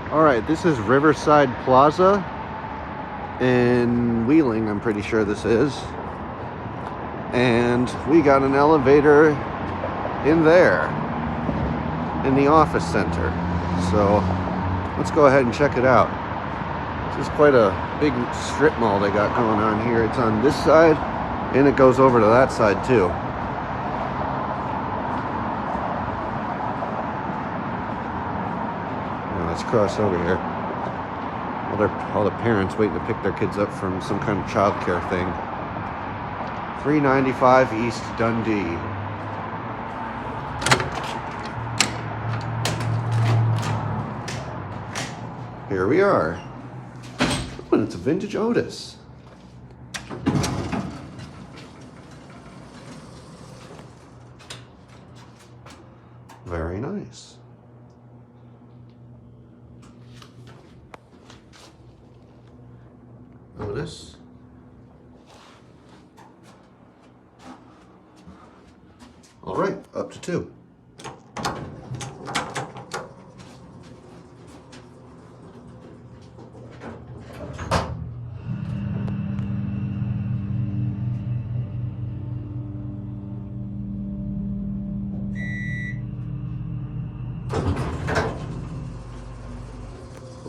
Alright, this is Riverside Plaza in Wheeling, I'm pretty sure this is. And we got an elevator in there, in the office center. So let's go ahead and check it out. This is quite a big strip mall they got going on here. It's on this side, and it goes over to that side too. Let's cross over here. All the parents waiting to pick their kids up from some kind of childcare thing. 395 East Dundee. Here we are. Oh, and it's a vintage Otis. Very nice. Otis. All right, up to 2.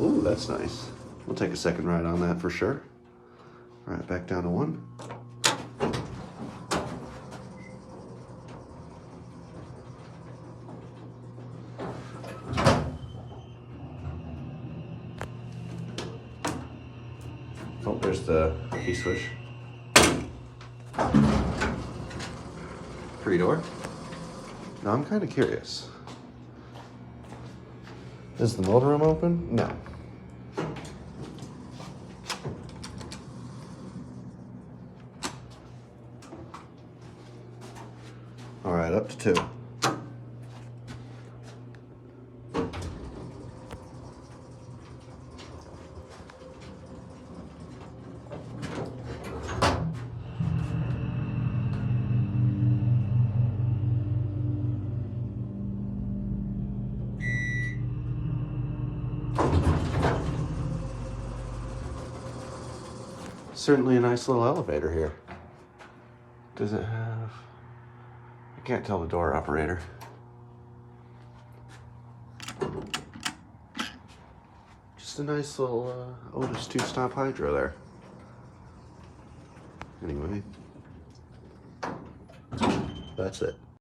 Ooh, that's nice. We'll take a second ride on that for sure. All right, back down to 1. Oh, there's the key switch. 3-door. Now I'm kind of curious. Is the motorroom open? No. All right, up to 2. Certainly a nice little elevator here. Does it have... I can't tell the door operator. Just a nice little Otis 2-stop hydro there. Anyway, that's it.